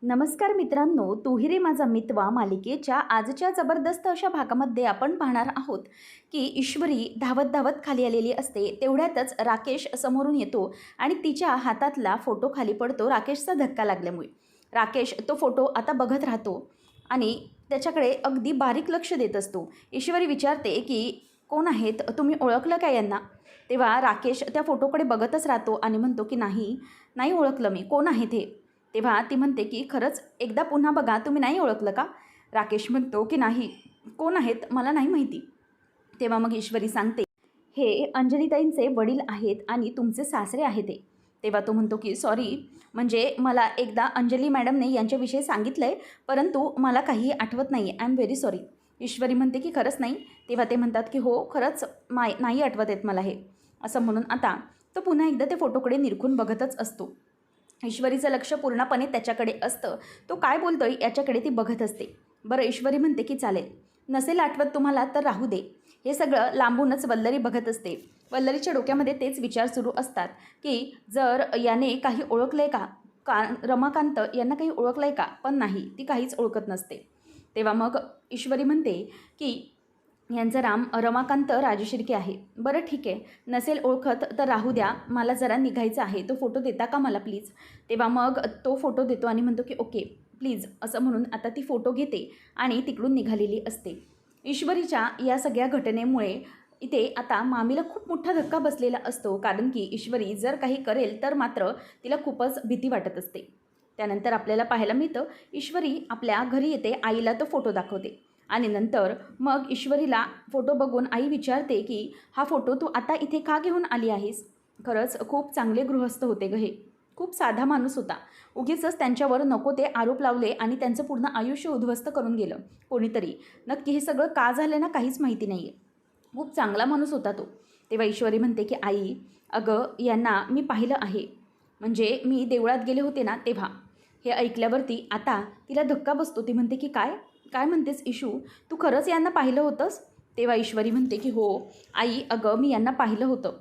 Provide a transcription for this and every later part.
नमस्कार मित्रांनो, तू ही रे माझा मितवा मालिकेच्या आजच्या जबरदस्त अशा भागामध्ये आपण पाहणार आहोत की ईश्वरी धावत धावत खाली आलेली असते. तेवढ्यातच राकेश समोरून येतो आणि तिच्या हातातला फोटो खाली पडतो राकेशचा धक्का लागल्यामुळे. राकेश तो फोटो आता बघत राहतो आणि त्याच्याकडे अगदी बारीक लक्ष देत असतो. ईश्वरी विचारते की कोण आहेत, तुम्ही ओळखलं का यांना? तेव्हा राकेश त्या फोटोकडे बघतच राहतो आणि म्हणतो की नाही नाही ओळखलं मी, कोण आहे ते? तेव्हा ती म्हणते की खरंच एकदा पुन्हा बघा, तुम्ही नाही ओळखलं का? राकेश म्हणतो की नाही, कोण आहेत मला नाही माहिती. तेव्हा मग ईश्वरी सांगते, हे अंजलीताईंचे वडील आहेत आणि तुमचे सासरे आहेत ते. तेव्हा तो म्हणतो की सॉरी, म्हणजे मला एकदा अंजली मॅडमने यांच्याविषयी सांगितलं आहे, परंतु मला काही आठवत नाही, आय एम व्हेरी सॉरी. ईश्वरी म्हणते की खरंच नाही. तेव्हा ते म्हणतात की हो खरंच नाही आठवत आहेत मला हे. असं म्हणून आता तो पुन्हा एकदा त्या फोटोकडे निरखून बघतच असतो. ईश्वरीचं लक्ष पूर्णपणे त्याच्याकडे असतं. तो काय बोलतोय याच्याकडे ती बघत असते. बरं, ईश्वरी म्हणते की चालेल, नसेल आठवत तुम्हाला तर राहू दे. हे सगळं लांबूनच वल्लरी बघत असते. वल्लरीच्या डोक्यामध्ये तेच विचार सुरू असतात की जर याने काही ओळखलं आहे का रमाकांत यांना काही ओळखलं आहे का? पण नाही, ती काहीच ओळखत नसते. तेव्हा मग ईश्वरी म्हणते की यांचं रमाकांत राजशिर्के आहे. बरं ठीक आहे, नसेल ओळखत तर राहू द्या, मला जरा निघायचं आहे, तो फोटो देता का मला प्लीज? तेव्हा मग तो फोटो देतो आणि म्हणतो की ओके प्लीज, असं म्हणून आता ती फोटो घेते आणि तिकडून निघालेली असते. ईश्वरीच्या या सगळ्या घटनेमुळे इथे आता मामीला खूप मोठा धक्का बसलेला असतो, कारण की ईश्वरी जर काही करेल तर मात्र तिला खूपच भीती वाटत असते. त्यानंतर आपल्याला पाहायला मिळतं, ईश्वरी आपल्या घरी येते, आईला तो फोटो दाखवते आणि नंतर मग ईश्वरीला फोटो बघून आई विचारते की हा फोटो तू आता इथे का घेऊन आली आहेस? खरंच खूप चांगले गृहस्थ होते ग हे, खूप साधा माणूस होता. उगीचच त्यांच्यावर नको ते आरोप लावले आणि त्यांचं पूर्ण आयुष्य उद्ध्वस्त करून गेलं कोणीतरी. नक्की हे सगळं का झालं ना काहीच माहिती नाही आहे. खूप चांगला माणूस होता तो. तेव्हा ईश्वरी म्हणते की आई, अगं यांना मी पाहिलं आहे, म्हणजे मी देवळात गेले होते ना तेव्हा. हे ऐकल्यावरती आता तिला धक्का बसतो. ती म्हणते की काय काय म्हणतेस इशू, तू खरंच यांना पाहिलं होतंस? तेव्हा ईश्वरी म्हणते की हो आई, अगं मी यांना पाहिलं होतं.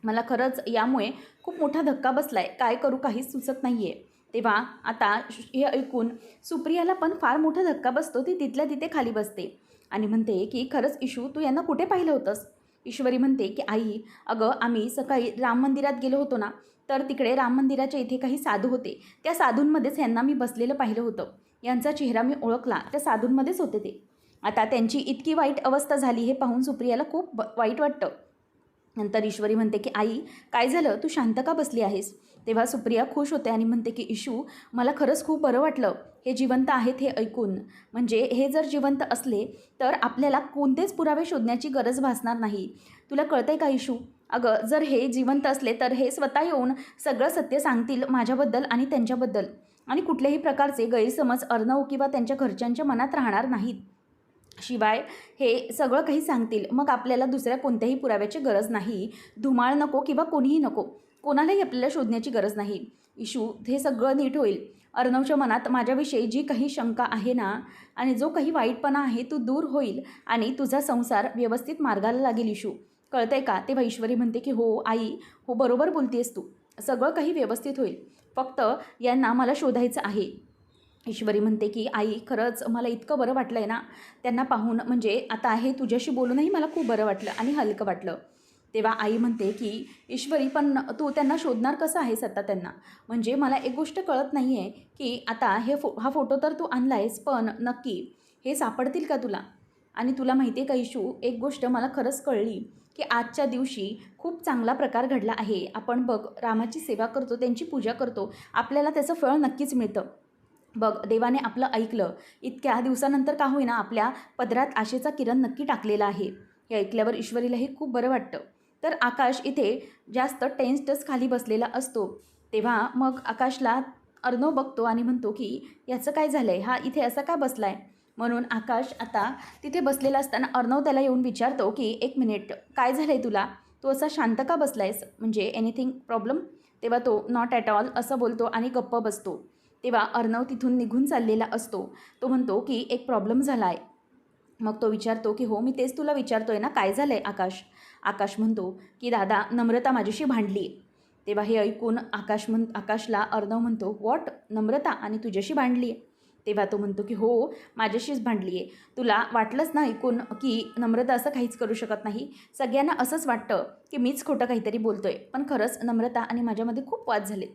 मला खरंच यामुळे खूप मोठा धक्का बसला आहे, काय करू काहीच सुचत नाही आहे. तेव्हा आता हे ऐकून सुप्रियाला पण फार मोठा धक्का बसतो. ती तिथल्या तिथे खाली बसते आणि म्हणते की खरंच इशू, तू यांना कुठे पाहिलं होतंस? ईश्वरी म्हणते की आई, अगं आम्ही सकाळी राम मंदिरात गेलो होतो ना, तर तिकडे राम मंदिराच्या इथे काही साधू होते. त्या साधूंमध्येच यांना मी बसलेलं पाहिलं होतं. यांचा चेहरा मी ओळखला, त्या साधूंमध्येच होते ते. आता त्यांची इतकी वाईट अवस्था झाली हे पाहून सुप्रियाला खूप वाईट वाटतं. नंतर ईश्वरी म्हणते की आई, काय झालं, तू शांत का बसली आहेस? तेव्हा सुप्रिया खुश होते आणि म्हणते की इशू, मला खरंच खूप बरं वाटलं हे जिवंत आहेत हे ऐकून. म्हणजे हे जर जिवंत असले तर आपल्याला कोणतेच पुरावे शोधण्याची गरज भासणार नाही. तुला कळतंय का इशू? अगं जर हे जिवंत असले तर हे स्वतः येऊन सगळं सत्य सांगतील माझ्याबद्दल आणि त्यांच्याबद्दल, आणि कुठल्याही प्रकारचे गैरसमज अर्णव किंवा त्यांच्या घरच्यांच्या मनात राहणार नाहीत. शिवाय हे सगळं काही सांगतील, मग आपल्याला दुसऱ्या कोणत्याही पुराव्याची गरज नाही. धुमाळ नको किंवा कोणीही नको, कोणालाही आपल्याला शोधण्याची गरज नाही. इशू, हे सगळं नीट होईल. अर्णवच्या मनात माझ्याविषयी जी काही शंका आहे ना, आणि जो काही वाईटपणा आहे तो दूर होईल आणि तुझा संसार व्यवस्थित मार्गाला लागेल इशू, कळतंय का? तेव्हा ईश्वरी म्हणते की हो आई, हो बरोबर बोलतेस तू, सगळं काही व्यवस्थित होईल, फक्त यांना मला शोधायचं आहे. ईश्वरी म्हणते की आई, खरंच मला इतकं बरं वाटलं आहे ना त्यांना पाहून, म्हणजे आता हे तुझ्याशी बोलूनही मला खूप बरं वाटलं आणि हलकं वाटलं. तेव्हा आई म्हणते की ईश्वरी, पण तू त्यांना शोधणार कसं आहेस आता त्यांना? म्हणजे मला एक गोष्ट कळत नाही आहे की आता हा फोटो तर तू आणला आहेस, पण नक्की हे सापडतील का तुला? आणि तुला माहिती आहे का इशू, एक गोष्ट मला खरंच कळली की आजच्या दिवशी खूप चांगला प्रकार घडला आहे. आपण बघ, रामाची सेवा करतो, त्यांची पूजा करतो, आपल्याला त्याचं फळ नक्कीच मिळतं. बघ, देवाने आपलं ऐकलं. इतक्या दिवसानंतर का होईना आपल्या पदरात आशेचा किरण नक्की टाकलेला आहे. हे ऐकल्यावर ईश्वरीलाही खूप बरं वाटतं. तर आकाश इथे जास्त टेन्स्डच खाली बसलेला असतो. तेव्हा मग आकाशला अर्णव बघतो आणि म्हणतो की याचं काय झालं आहे, हा इथे असा का बसला आहे? म्हणून आकाश आता तिथे बसलेला असताना अर्णव त्याला येऊन विचारतो की एक मिनिट, काय झालं आहे तुला? तू असा शांत का बसला आहेस? म्हणजे एनिथिंग प्रॉब्लेम? तेव्हा तो नॉट ॲट ऑल असं बोलतो आणि गप्प बसतो. तेव्हा अर्णव तिथून निघून चाललेला असतो. तो म्हणतो की एक प्रॉब्लेम झाला आहे. मग तो विचारतो की हो, मी तेच तुला विचारतोय ना, काय झालं आहे आकाश? आकाश म्हणतो की दादा, नम्रता माझ्याशी भांडली. तेव्हा हे ऐकून आकाशला अर्णव म्हणतो, "व्हॉट नम्रता आणि तुझ्याशी भांडली आहे?" तेव्हा तो म्हणतो की "हो, माझ्याशीच भांडली आहे. तुला वाटलंच ना ऐकून की नम्रता असं काहीच करू शकत नाही. सगळ्यांना असंच वाटतं की मीच खोटं काहीतरी बोलतोय. पण खरंच नम्रता आणि माझ्यामध्ये खूप वाद झाले.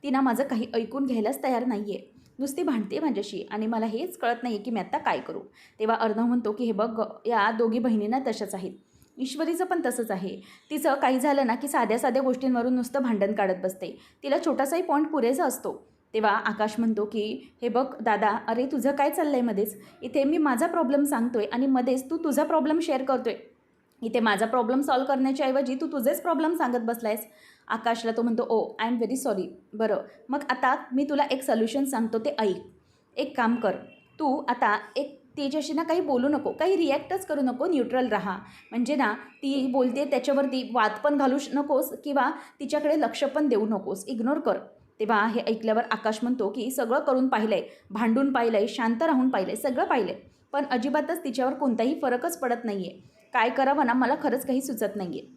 ती ना माझं काही ऐकून घ्यायलाच तयार नाही आहे. नुसती भांडते माझ्याशी आणि मला हेच कळत नाही की मी आता काय करू?" तेव्हा अर्णव म्हणतो की "हे बघ, या दोघी बहिणींना तशाच आहेत. ईश्वरीचं पण तसंच आहे. तिचं काही झालं ना की साध्या साध्या गोष्टींवरून नुसतं भांडण काढत बसते. तिला छोटासाही पॉईंट पुरेसा असतो." तेव्हा आकाश म्हणतो की "हे बघ दादा, अरे तुझं काय चाललं आहे मध्येच? इथे मी माझा प्रॉब्लेम सांगतोय आणि मध्येच तू तुझा प्रॉब्लेम शेअर करतोय. इथे माझा प्रॉब्लेम सॉल्व्ह करण्याच्या ऐवजी तू तुझेच प्रॉब्लेम सांगत बसलायस." आकाशला तो म्हणतो, "ओ आय एम व्हेरी सॉरी. बरं, मग आता मी तुला एक सोल्युशन सांगतो, ते ऐक. एक काम कर, तू आता एक तिच्याशी ना काही बोलू नको, काही रिॲक्टच करू नको, न्यूट्रल राहा. म्हणजे ना ती बोलते त्याच्यावरती वाद पण घालू नकोस किंवा तिच्याकडे लक्ष पण देऊ नकोस, इग्नोर कर." तेव्हा हे ऐकल्यावर आकाश म्हणतो की "सगळं करून पाहिलंय, भांडून पाहिलंय, शांत राहून पाहिलंय, सगळं पाहिलंय, पण अजिबातच तिच्यावर कोणताही फरकच पडत नाही आहे. काय करावं ना मला खरंच काही सुचत नाही आहे."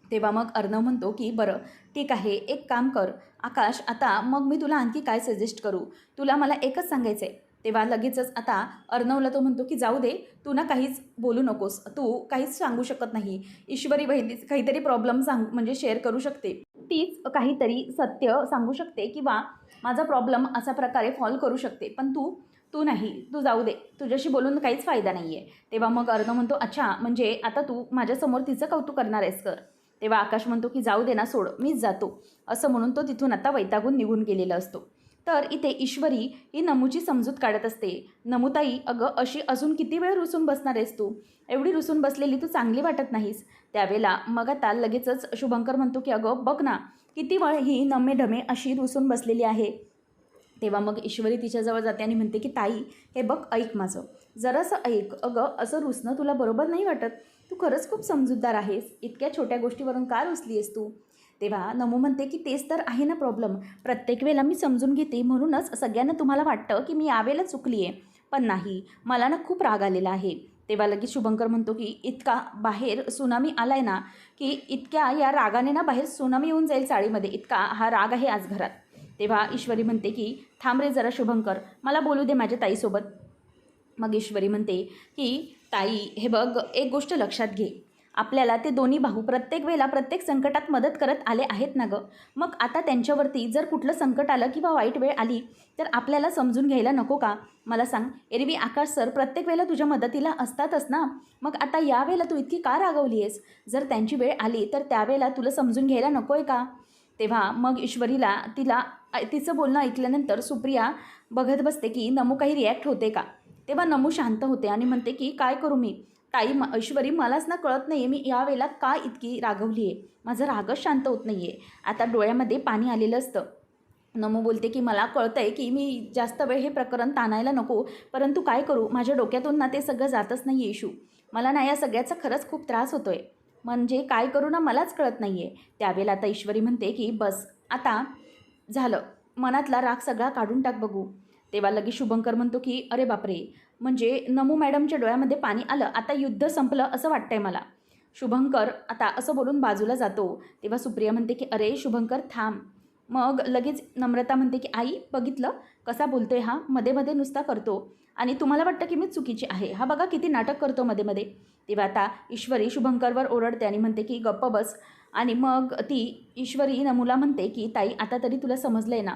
तेव्हा मग अर्णव म्हणतो की "बरं ठीक आहे, एक काम कर आकाश, आता मग मी तुला आणखी काय सजेस्ट करू? तुला मला एकच सांगायचं आहे." तेव्हा लगेचच आता अर्णवला तो म्हणतो की "जाऊ दे, तू ना काहीच बोलू नकोस, तू काहीच सांगू शकत नाही. ईश्वरी बहिणी काहीतरी प्रॉब्लेम म्हणजे शेअर करू शकते. तीच काहीतरी सत्य सांगू शकते किंवा माझा प्रॉब्लेम अशा प्रकारे सॉल्व्ह करू शकते. पण तू तू नाही, तू जाऊ दे. तुझ्याशी बोलून काहीच फायदा नाही आहे." तेव्हा मग अर्णव म्हणतो, "अच्छा, म्हणजे आता तू माझ्यासमोर तिचं कौतुक करणार आहेस तर?" तेव्हा आकाश म्हणतो की "जाऊ दे ना, सोड, मीच जातो." असं म्हणून तो तिथून आता वैतागून निघून गेलेला असतो. तर इथे ईश्वरी ही नमूची समजूत काढत असते. "नमूताई, अगं अशी अजून किती वेळ रुसून बसणार आहेस तू? एवढी रुसून बसलेली तू चांगली वाटत नाहीस." त्यावेळेला मग आता लगेचच शुभंकर म्हणतो की "अगं बघ ना, किती वेळ ही नम्मे-ढमे अशी रुसून बसलेली आहे." तेव्हा मग ईश्वरी तिच्याजवळ जाते आणि म्हणते की "ताई, हे बघ, ऐक माझं. जरासं ऐक. अगं असं रुसणं तुला बरोबर नाही वाटत. तू खरंच खूप समजूतदार आहेस. इतक्या छोट्या गोष्टीवरून का रुसली आहेस तू?" तेव्हा नमू म्हणते की "तेच तर आहे ना प्रॉब्लेम. प्रत्येक वेळेला मी समजून घेते, म्हणूनच सगळ्यांना तुम्हाला वाटतं की मी यावेळेला चुकली आहे. पण नाही, मला ना खूप राग आलेला आहे." तेव्हा लगेच शुभंकर म्हणतो की "इतका बाहेर सुनामी आलाय ना, की इतक्या या रागाने ना बाहेर सुनामी येऊन जाईल चाळीमध्ये, इतका हा राग आहे आज घरात." तेव्हा ईश्वरी म्हणते की "थांब रे जरा शुभंकर, मला बोलू दे माझ्या ताईसोबत." मग ईश्वरी म्हणते की "ताई, हे बघ, एक गोष्ट लक्षात घे. आपल्याला ते दोन्ही भाऊ प्रत्येक वेळेला प्रत्येक संकटात मदत करत आले आहेत ना गं. मग आता त्यांच्यावरती जर कुठलं संकट आलं किंवा वाईट वेळ आली तर आपल्याला समजून घ्यायला नको का? मला सांग, एरवी आकाश सर प्रत्येक वेळेला तुझ्या मदतीला असतातच ना. मग आता यावेळेला तू इतकी का रागवली आहेस? जर त्यांची वेळ आली तर त्यावेळेला तुला समजून घ्यायला नको आहे का?" तेव्हा मग ईश्वरीला तिचं बोलणं ऐकल्यानंतर सुप्रिया बघत बसते की नमू काही रिॲक्ट होते का. तेव्हा नमू शांत होते आणि म्हणते की "काय करू मी? ताई, ऐश्वरी, मलाच ना कळत नाही आहे मी यावेळेला का इतकी रागवली आहे. माझं रागच शांत होत नाही आहे." आता डोळ्यामध्ये पाणी आलेलं असतं. नमू बोलते की "मला कळतं आहे की मी जास्त वेळ हे प्रकरण ताणायला नको, परंतु काय करू, माझ्या डोक्यातून ना ते सगळं जातच नाही आहे इशू. मला ना या सगळ्याचा खरंच खूप त्रास होतो आहे. म्हणजे काय करू ना मलाच कळत नाही आहे." त्यावेळेला आता ईश्वरी म्हणते की "बस, आता झालं. मनातला राग सगळा काढून टाक बघू." तेव्हा लगेच शुभंकर म्हणतो की "अरे बापरे, म्हणजे नमू मॅडमच्या डोळ्यामध्ये पाणी आलं. आता युद्ध संपलं असं वाटतंय मला." शुभंकर आता असं बोलून बाजूला जातो. तेव्हा सुप्रिया म्हणते की "अरे शुभंकर, थांब." मग लगेच नम्रता म्हणते की "आई, बघितलं कसा बोलतोय हा, मध्ये मध्ये नुसता करतो आणि तुम्हाला वाटतं की मीच चुकीची आहे. हा बघा किती नाटक करतो मध्ये मध्ये." तेव्हा आता ईश्वरी शुभंकरवर ओरडते आणि म्हणते की "गप्प बस." आणि मग ती ईश्वरी नमूला म्हणते की "ताई, आता तरी तुला समजलं आहे ना,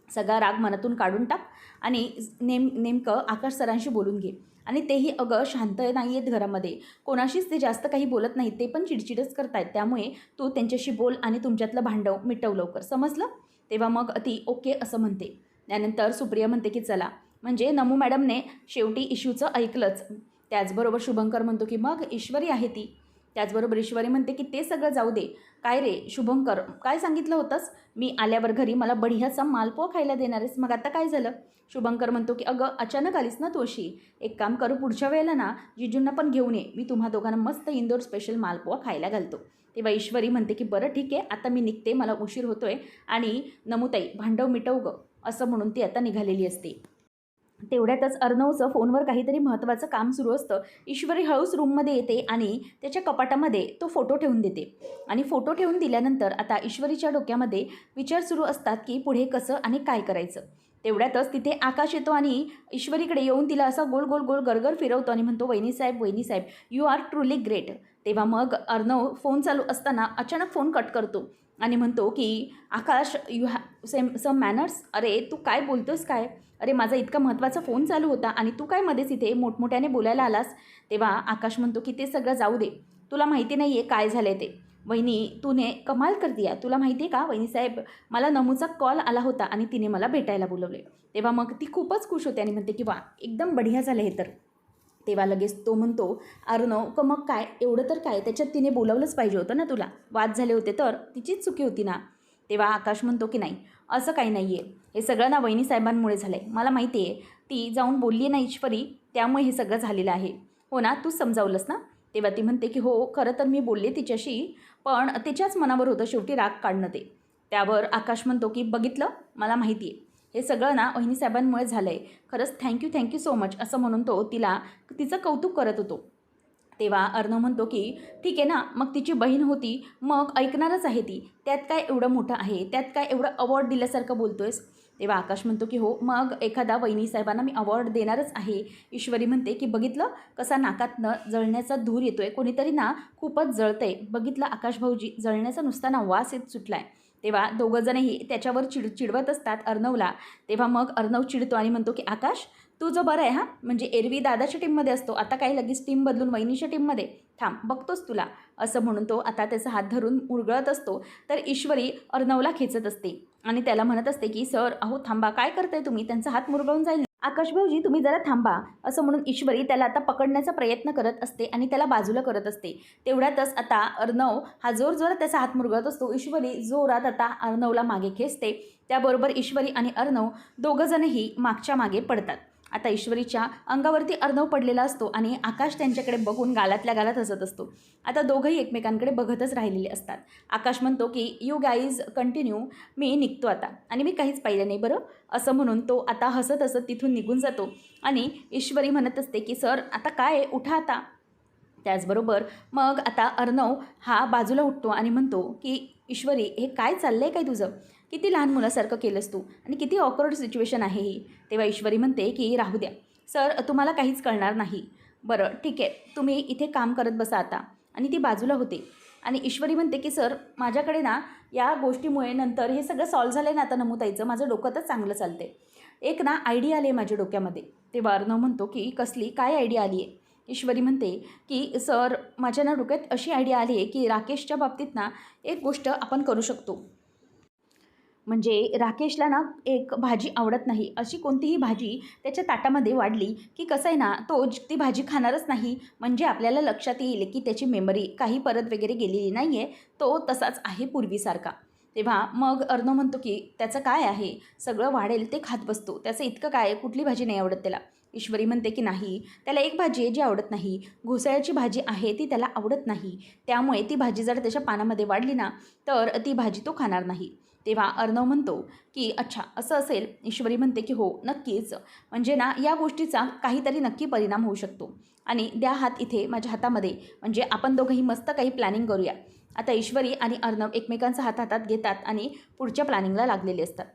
सगळा राग मनातून काढून टाक आणि नेमकं आकाश सरांशी बोलून घे." आणि तेही अगं शांत नाही आहेत घरामध्ये, कोणाशीच ते जास्त काही बोलत नाहीत, ते पण चिडचिडच करतायत. त्यामुळे तू त्यांच्याशी बोल आणि तुमच्यातलं भांडव मिटव लवकर, समजलं? तेव्हा मग ती ओके असं म्हणते. त्यानंतर सुप्रिया म्हणते की "चला, म्हणजे नमू मॅडमने शेवटी इश्यूचं ऐकलंच." त्याचबरोबर शुभंकर म्हणतो की "मग ईश्वरी आहे ती." त्याचबरोबर ईश्वरी म्हणते की "ते सगळं जाऊ दे. काय रे शुभंकर, काय सांगितलं होतंस? मी आल्यावर घरी मला बढियाचा मालपुआ खायला देणार आहेस, मग आता काय झालं?" शुभंकर म्हणतो की "अगं अचानक आलीस ना तू अशी. एक काम करू, पुढच्या वेळेला ना जिजूंना पण घेऊन ये. मी तुम्हा दोघांना मस्त इंदोर स्पेशल मालपुआ खायला घालतो." तेव्हा ईश्वरी म्हणते की "बरं ठीक आहे, आता मी निघते, मला उशीर होतोय." आणि "नमुताई, भांडव मिटव गं." असं म्हणून ती आता निघालेली असते. तेवढ्यातच अर्णवचं फोनवर काहीतरी महत्त्वाचं काम सुरू असतं. ईश्वरी हळूच रूममध्ये येते आणि त्याच्या कपाटामध्ये तो फोटो ठेवून देते. आणि फोटो ठेवून दिल्यानंतर आता ईश्वरीच्या डोक्यामध्ये विचार सुरू असतात की पुढे कसं आणि काय करायचं. तेवढ्यातच तिथे आकाश येतो आणि ईश्वरीकडे येऊन तिला असा गोल गोल गोल गरगर फिरवतो आणि म्हणतो, वहिनी साहेब, यू आर ट्रुली ग्रेट." तेव्हा मग अर्णव फोन चालू असताना अचानक फोन कट करतो आणि म्हणतो की, "आकाश, यू हॅव सम मॅनर्स. अरे तू काय बोलतोस काय? अरे माझा इतका महत्त्वाचा फोन चालू होता आणि तू काय मध्येच इथे मोठमोठ्याने बोलायला आलास?" तेव्हा आकाश म्हणतो की, "ते सगळं जाऊ दे. तुला माहिती नाही आहे काय झालं आहे ते. वहिनी तूने कमाल करती आहे. तुला माहिती आहे का वहिनीसाहेब, मला नमूचा कॉल आला होता आणि तिने मला भेटायला बोलवले." तेव्हा मग ती खूपच खुश होते आणि म्हणते की, "वा, एकदम बढिया झालं हे तर." तेव्हा लगेच तो म्हणतो, "अर्णव, मग काय एवढं तर काय, त्याच्यात तिने बोलावलंच पाहिजे होतं ना तुला. वाद झाले होते तर तिचीच चुकी होती ना." तेव्हा आकाश म्हणतो की, "नाही, असं काही नाही आहे. हे सगळं ना वहिनीसाहेबांमुळे झालं आहे. मला माहिती आहे, ती जाऊन बोलली ना ईश्वरी, त्यामुळे हे सगळं झालेलं आहे. हो ना, तूच समजावलंस ना?" तेव्हा ती म्हणते की, "हो, खरं तर मी बोलले तिच्याशी, पण तिच्याच मनावर होतं शेवटी राग काढणं ते." त्यावर आकाश म्हणतो की, "बघितलं, मला माहिती आहे. हे सगळं ना वहिनीसाहेबांमुळे झालं आहे. खरंच थँक्यू सो मच." असं म्हणून तो तिचं कौतुक करत होतो. तेव्हा अर्णव म्हणतो की, "ठीक आहे ना, मग तिची बहीण होती, मग ऐकणारच आहे ती. त्यात काय एवढं मोठं आहे? त्यात काय एवढं अवॉर्ड दिल्यासारखं बोलतोयस?" तेव्हा आकाश म्हणतो की, "हो, मग एखादा वहिनीसाहेबांना मी अवॉर्ड देणारच आहे." ईश्वरी म्हणते की, "बघितलं कसा नाकातनं जळण्याचा धूर येतोय. कोणीतरी ना खूपच जळतंय. बघितलं आकाश भाऊजी, जळण्याचा नुसता ना वास येत सुटलाय." तेव्हा दोघंजणही त्याच्यावर चिडवत असतात अर्णवला. तेव्हा मग अर्णव चिडतो आणि म्हणतो की, "आकाश, तुझं बरं आहे हां, म्हणजे एरवी दादाच्या टीममध्ये असतो, आता काय लगेच टीम बदलून वहिनीच्या टीममध्ये? थांब, बघतोच तुला." असं म्हणून तो आता त्याचा हात धरून उरगळत असतो. तर ईश्वरी अर्णवला खेचत असते आणि त्याला म्हणत असते की, "सर, अहो थांबा, काय करताय तुम्ही? त्यांचा हात मुरगळून जाईल ना." "आकाश भाऊजी, तुम्ही जरा थांबा." असं म्हणून ईश्वरी त्याला आता पकडण्याचा प्रयत्न करत असते आणि त्याला बाजूला करत असते. तेवढ्यातच आता अर्णव हा जोरात त्याचा हात मुरगळत असतो. ईश्वरी जोरात आता अर्णवला मागे खेचते. त्याबरोबर ईश्वरी आणि अर्णव दोघंजणही मागच्या मागे पडतात. आता ईश्वरीच्या अंगावरती अर्णव पडलेला असतो आणि आकाश त्यांच्याकडे बघून गालातल्या गालात हसत असतो. आता दोघंही एकमेकांकडे बघतच राहिलेले असतात. आकाश म्हणतो की, "यू गाईज कंटिन्यू, मी निघतो आता आणि मी काहीच पाहिलं नाही बरं." असं म्हणून तो आता हसत हसत तिथून निघून जातो आणि ईश्वरी म्हणत असते की, "सर, आता काय आहे, उठा आता." त्याचबरोबर मग आता अर्णव हा बाजूला उठतो आणि म्हणतो की, "ईश्वरी, हे काय चाललं आहे काय तुझं? किती लहान मुलासारखं केलंस तू आणि किती ऑकवर्ड सिच्युएशन आहे ही." तेव्हा ईश्वरी म्हणते की, "राहू द्या सर, तुम्हाला काहीच कळणार नाही. बरं ठीक आहे, तुम्ही इथे काम करत बसा आता." आणि ती बाजूला होते आणि ईश्वरी म्हणते की, "सर, माझ्याकडे ना या गोष्टीमुळे नंतर हे सगळं सॉल्व्ह झालं आहे ना आता नमुताईचं, माझं डोकं तर चांगलं चालते. एक ना आयडिया आली आहे माझ्या डोक्यामध्ये." तेव्हा अर्णव म्हणतो की, "कसली काय आयडिया आली आहे?" ईश्वरी म्हणते की, "सर, माझ्या ना डोक्यात अशी आयडिया आली आहे की राकेशच्या बाबतीत ना एक गोष्ट आपण करू शकतो. म्हणजे राकेशला ना एक भाजी आवडत नाही, अशी कोणतीही भाजी त्याच्या ताटामध्ये वाढली की कसं आहे ना, तो ती भाजी खाणारच नाही. म्हणजे आपल्याला लक्षात येईल की त्याची मेमरी काही परत वगैरे गेलेली नाही आहे, तो तसाच आहे पूर्वीसारखा." तेव्हा मग अर्णव म्हणतो की, "त्याचं काय आहे, सगळं वाढेल ते खात बसतो, त्याचं इतकं काय, कुठली भाजी नाही आवडत त्याला?" ईश्वरी म्हणते की, "नाही, त्याला एक भाजी आहे जी आवडत नाही, घोसाळ्याची भाजी आहे ती त्याला आवडत नाही. त्यामुळे ती भाजी जर त्याच्या पानामध्ये वाढली ना, तर ती भाजी तो खाणार नाही." तेव्हा अर्णव म्हणतो की, "अच्छा, असं असेल." ईश्वरी म्हणते की, "हो, नक्कीच. म्हणजे ना या गोष्टीचा काहीतरी नक्की परिणाम होऊ शकतो आणि द्या हात इथे माझ्या हातामध्ये, म्हणजे आपण दोघंही मस्त काही प्लॅनिंग करूया." आता ईश्वरी आणि अर्णव एकमेकांचा हात हातात घेतात आणि पुढच्या प्लॅनिंगला लागलेले असतात.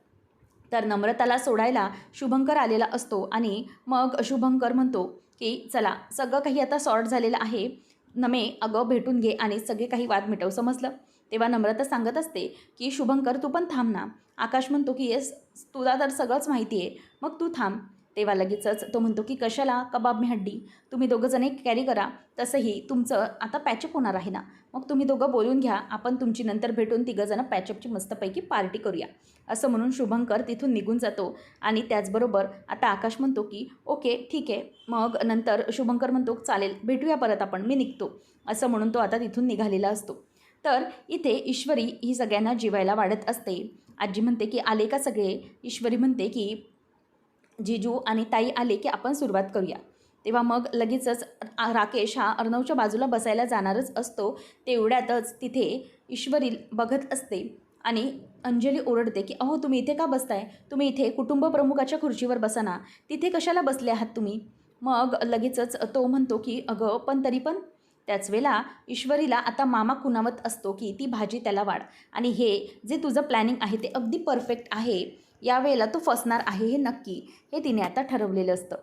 तर नम्रताला सोडायला शुभंकर आलेला असतो आणि मग शुभंकर म्हणतो की, "चला, सगळं काही आता सॉर्ट झालेलं आहे. नमे, अगं भेटून घे आणि सगळे काही वाद मिटव, समजलं?" तेव्हा नम्रता सांगत असते की, "शुभंकर, तू पण थांब ना." आकाश म्हणतो की, "येस, तुला तर सगळंच माहिती आहे, मग तू थांब." तेव्हा लगेचच तो म्हणतो की, "कशाला कबाब में हड्डी, तुम्ही दोघंजण एक कॅरी करा. तसंही तुमचं आता पॅचअप होणार आहे ना, मग तुम्ही दोघं बोलून घ्या, आपण तुमची नंतर भेटून तिघंजणं पॅचअपची मस्तपैकी पार्टी करूया." असं म्हणून शुभंकर तिथून निघून जातो आणि त्याचबरोबर आता आकाश म्हणतो की, "ओके, ठीक आहे." मग नंतर शुभंकर म्हणतो, "चालेल, भेटूया परत आपण, मी निघतो." असं म्हणून तो आता तिथून निघालेला असतो. तर इथे ईश्वरी ही सगळ्यांना जेवायला वाढत असते. आजी म्हणते की, "आले का सगळे?" ईश्वरी म्हणते की, "जीजू आणि ताई आले की आपण सुरुवात करूया." तेव्हा मग लगेचच राकेश हा अर्णवच्या बाजूला बसायला जाणारच असतो. तेवढ्यातच तिथे ईश्वरी बघत असते आणि अंजली ओरडते की अहो तुम्ही इथे का बसताय, तुम्ही इथे कुटुंब प्रमुखाच्या खुर्चीवर बसा ना, तिथे कशाला बसले आहात तुम्ही. मग लगेचच तो म्हणतो की अगं पण तरी पण. त्याच वेळेला ईश्वरीला आता मामा खुणावत असतो की ती भाजी त्याला वाढ आणि हे जे तुझं प्लॅनिंग आहे ते अगदी परफेक्ट आहे, यावेळेला तो फसणार आहे हे नक्की, हे तिने आता ठरवलेलं असतं.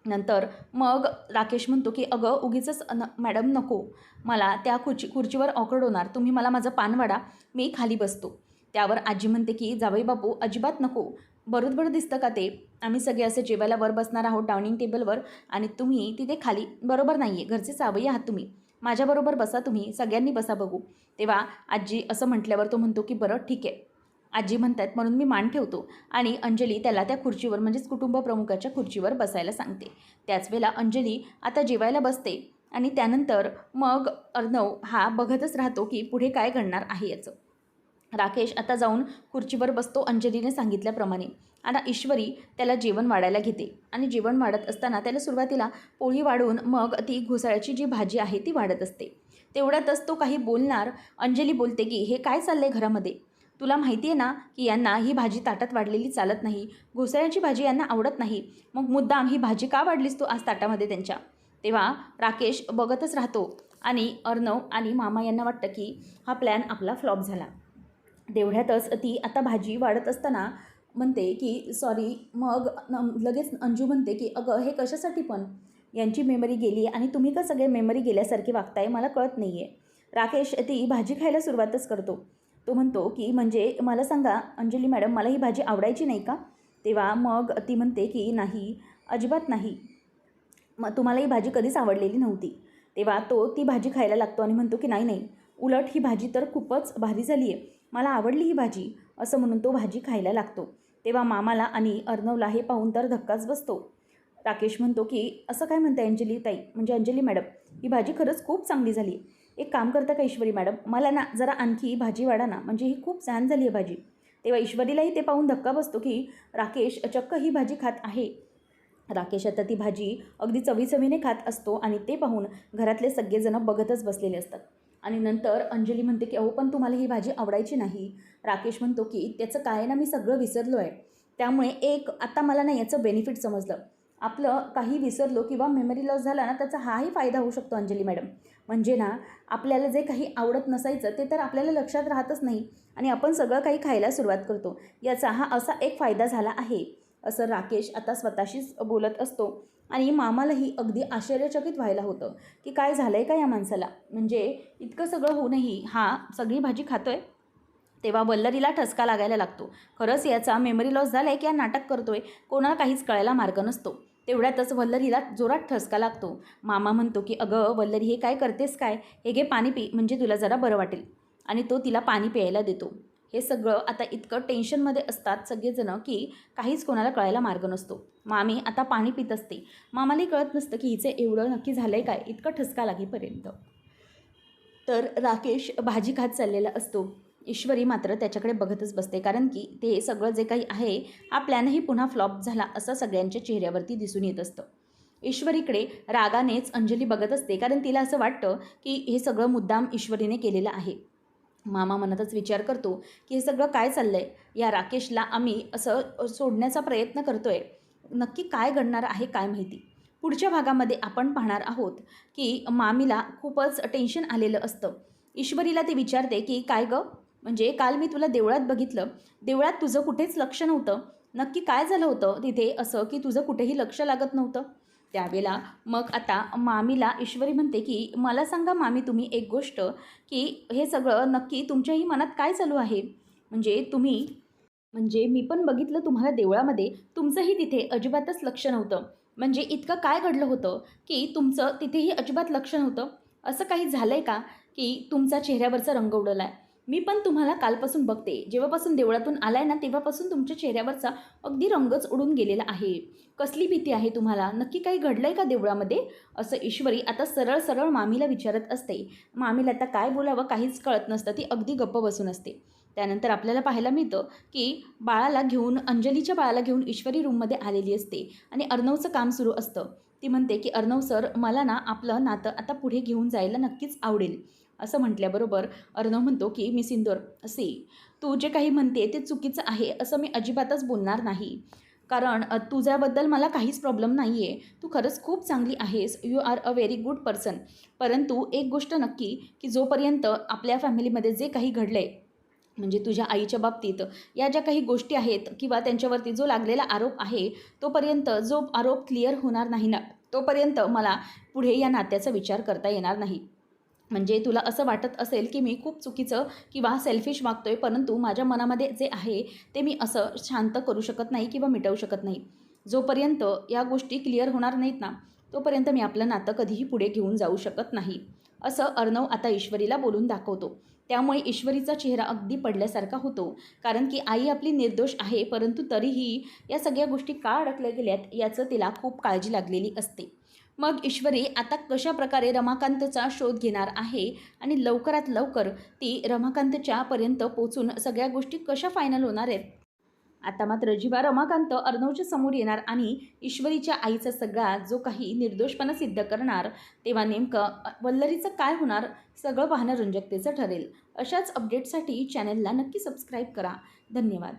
नंतर मग राकेश म्हणतो की अगं उगीचच मॅडम नको, मला त्या खुर्चीवर ऑकवर्ड होणार, तुम्ही मला माझं पान वाढा, मी खाली बसतो. त्यावर आजी म्हणते की जावई बापू अजिबात नको, बरोबर दिसतं का ते, आम्ही सगळे असे जेवायला वर बसणार आहोत डायनिंग टेबलवर आणि तुम्ही तिथे खाली, बरोबर नाही आहे, घरचे जावई आहात तुम्ही, माझ्याबरोबर बसा, तुम्ही सगळ्यांनी बसा बघू. तेव्हा आजी असं म्हटल्यावर तो म्हणतो की बरं ठीक आहे, आजी म्हणतात म्हणून मी मान ठेवतो आणि अंजली त्याला त्या खुर्चीवर म्हणजेच कुटुंब प्रमुखाच्या खुर्चीवर बसायला सांगते. त्याच वेळेला अंजली आता जेवायला बसते आणि त्यानंतर मग अर्णव हा बघतच राहतो की पुढे काय घडणार आहे याचं. राकेश आता जाऊन खुर्चीवर बसतो अंजलीने सांगितल्याप्रमाणे. आता ईश्वरी त्याला जेवण वाढायला घेते आणि जेवण वाढत असताना त्याला सुरुवातीला पोळी वाढून मग ती घोसाळ्याची जी भाजी आहे ती वाढत असते. तेवढ्यातच तो काही बोलणार, अंजली बोलते की हे काय चाललं आहे घरामध्ये, तुला माहिती आहे ना की यांना ही भाजी ताटात वाढलेली चालत नाही, घोसाळ्याची भाजी यांना आवडत नाही, मग मुद्दाम ही भाजी का वाढलीस तू आज ताटामध्ये त्यांच्या. तेव्हा राकेश बघतच राहतो आणि अर्णव आणि मामा यांना वाटतं की हा प्लॅन आपला फ्लॉप झाला. तेवढ्यातच ती आता भाजी वाढत असताना म्हणते की सॉरी, मग लगेच अंजू म्हणते की अगं हे कशासाठी पण, यांची मेमरी गेली आणि तुम्ही का सगळे मेमरी गेल्यासारखी वागताय, मला कळत नाही आहे. राकेश ती भाजी खायला सुरुवातच करतो. तो म्हणतो की म्हणजे मला सांगा अंजली मॅडम, मला ही भाजी आवडायची नाही का. तेव्हा मग ती म्हणते की नाही, अजिबात नाही, मग तुम्हाला ही भाजी कधीच आवडलेली नव्हती. तेव्हा तो ती भाजी खायला लागतो आणि म्हणतो की नाही नाही, उलट ही भाजी तर खूपच भारी झाली आहे, मला आवडली ही भाजी, असं म्हणून तो भाजी खायला लागतो. तेव्हा मामाला आणि अर्णवला हे पाहून तर धक्काच बसतो. राकेश म्हणतो की असं काय म्हणताय अंजली ताई, म्हणजे अंजली मॅडम, ही भाजी खरंच खूप चांगली झाली, एक काम करता का ईश्वरी मॅडम, मला ना जरा आणखी भाजी वाढा ना, म्हणजे ही खूप छान झाली आहे भाजी. तेव्हा ईश्वरीलाही ते पाहून धक्का बसतो की राकेश चक्क ही भाजी खात आहे. राकेश आता ती भाजी अगदी चवीचवीने खात असतो आणि ते पाहून घरातले सगळेजणं बघतच बसलेले असतात. आणि नंतर अंजली म्हणते की अहो पण तुम्हाला ही भाजी आवडायची नाही. राकेश म्हणतो की त्याचं काय ना, मी सगळं विसरलो आहे, त्यामुळे एक आता मला ना याचं बेनिफिट समजलं, आपलं काही विसरलो किंवा मेमरी लॉस झाला ना त्याचा हाही फायदा होऊ शकतो अंजली मॅडम. म्हणजे ना आपल्याला जे काही आवडत नसायचं ते तर आपल्याला लक्षात राहतच नाही आणि आपण सगळं काही खायला सुरुवात करतो, याचा हा असा एक फायदा झाला आहे, असं राकेश आता स्वतःशीच बोलत असतो. आणि मामालाही अगदी आश्चर्यचकित व्हायला होतं की काय झालं आहे का या माणसाला, म्हणजे इतकं सगळं होऊनही हा सगळी भाजी खातो आहे. तेव्हा वल्लरीला ठसका लागायला लागतो, खरंच याचा मेमरी लॉस झाला आहे की या नाटक करतो आहे, कोणाला काहीच कळायला मार्ग नसतो. तेवढ्यातच वल्लरीला जोरात ठसका लागतो. मामा म्हणतो की अगं वल्लरी, हे काय करतेस काय, हे घे पाणी पी, म्हणजे तुला जरा बरं वाटेल. आणि तो तिला पाणी प्यायला देतो. हे सगळं आता इतकं टेन्शनमध्ये असतात सगळेजणं की काहीच कोणाला कळायला मार्ग नसतो. मामी आता पाणी पित असते, मामालाही कळत नसतं की हिचं एवढं नक्की झालं आहे काय, इतकं ठसका लागेपर्यंत. तर राकेश भाजी खात चाललेला असतो. ईश्वरी मात्र त्याच्याकडे बघतच बसते, कारण की ते सगळं जे काही आहे हा प्लॅनही पुन्हा फ्लॉप झाला असं सगळ्यांच्या चेहऱ्यावरती दिसून येत असतं. ईश्वरीकडे रागानेच अंजली बघत असते, कारण तिला असं वाटतं की हे सगळं मुद्दाम ईश्वरीने केलेलं आहे. मामा मनातच विचार करतो की हे सगळं काय चाललं आहे, या राकेशला आम्ही असं सोडण्याचा प्रयत्न करतो आहे, नक्की काय घडणार आहे काय माहिती. पुढच्या भागामध्ये आपण पाहणार आहोत की मामीला खूपच टेन्शन आलेलं असतं. ईश्वरीला ते विचारते की काय गं, म्हणजे काल मी तुला देवळात बघितलं, देवळात तुझं कुठेच लक्ष नव्हतं, नक्की काय झालं होतं तिथे असं की तुझं कुठेही लक्ष लागत नव्हतं. त्यावेळेला मग आता मामीला ईश्वरी म्हणते की मला सांगा मामी तुम्ही एक गोष्ट, की हे सगळं नक्की तुमच्याही मनात काय चालू आहे, म्हणजे तुम्ही, म्हणजे मी पण बघितलं तुम्हाला देवळामध्ये, तुमचंही तिथे अजिबातच लक्ष नव्हतं, म्हणजे इतकं काय घडलं होतं की तुमचं तिथेही अजिबात लक्ष नव्हतं, असं काही झालं आहे का की तुमचा चेहऱ्यावरचा रंग उडवला आहे. मी पण तुम्हाला कालपासून बघते, जेव्हापासून देवळातून आलाय ना तेव्हापासून तुमच्या चेहऱ्यावरचा अगदी रंगच उडून गेलेला आहे, कसली भीती आहे तुम्हाला, नक्की काही घडलं आहे का देवळामध्ये, असं ईश्वरी आता सरळ सरळ मामीला विचारत असते. मामीला आता काय बोलावं काहीच कळत नसतं, ती अगदी गप्प बसून असते. त्यानंतर आपल्याला पाहायला मिळतं की बाळाला घेऊन, अंजलीच्या बाळाला घेऊन ईश्वरी रूममध्ये आलेली असते आणि अर्णवचं काम सुरू असतं. ती म्हणते की अर्णव सर, मला ना आपलं नातं आता पुढे घेऊन जायला नक्कीच आवडेल, असं म्हटल्याबरोबर अर्णव म्हणतो की मिस इंदोर तू जे काही म्हणते ते चुकीचं आहे असं मी अजिबातच बोलणार नाही. कारण तुझ्याबद्दल मला काहीच प्रॉब्लेम नाही आहे. तू खरंच खूप चांगली आहेस. You are a very good person. परंतु एक गोष्ट नक्की, की जोपर्यंत आपल्या फॅमिलीमध्ये जे काही घडलं आहे, म्हणजे तुझ्या आईच्या बाबतीत या ज्या काही गोष्टी आहेत किंवा त्यांच्यावरती जो लागलेला आरोप आहे, तोपर्यंत जो आरोप क्लिअर होणार नाही ना, तोपर्यंत मला पुढे या नात्याचा विचार करता येणार नाही. म्हणजे तुला असं वाटत असेल, की मी खूप चुकीचं किंवा सेल्फिश वागतोय, परंतु माझ्या मनामध्ये जे आहे ते मी असं शांत करू शकत नाही किंवा मिटवू शकत नाही. जोपर्यंत या गोष्टी क्लिअर होणार नाहीत ना, तोपर्यंत मी आपलं नातं कधीही पुढे घेऊन जाऊ शकत नाही. असं अर्णव आता ईश्वरीला बोलून दाखवतो. त्यामुळे ईश्वरीचा चेहरा अगदी पडल्यासारखा होतो. कारण की आई आपली निर्दोष आहे, परंतु तरीही या सगळ्या गोष्टी का अडकल्या गेल्यात याचं तिला खूप काळजी लागलेली असते. मग ईश्वरी आता कशाप्रकारे रमाकांतचा शोध घेणार आहे आणि लवकरात लवकर ती रमाकांतच्या पर्यंत पोचून सगळ्या गोष्टी कशा फायनल होणार आहेत. आता मात्र जेव्हा रमाकांत अर्णवच्या समोर येणार आणि ईश्वरीच्या आईचा सगळा जो काही निर्दोषपणा सिद्ध करणार, तेव्हा नेमकं वल्लरीचं काय होणार सगळं पाहणं रंजकतेचं ठरेल. अशाच अपडेटसाठी चॅनलला नक्की सबस्क्राईब करा. धन्यवाद.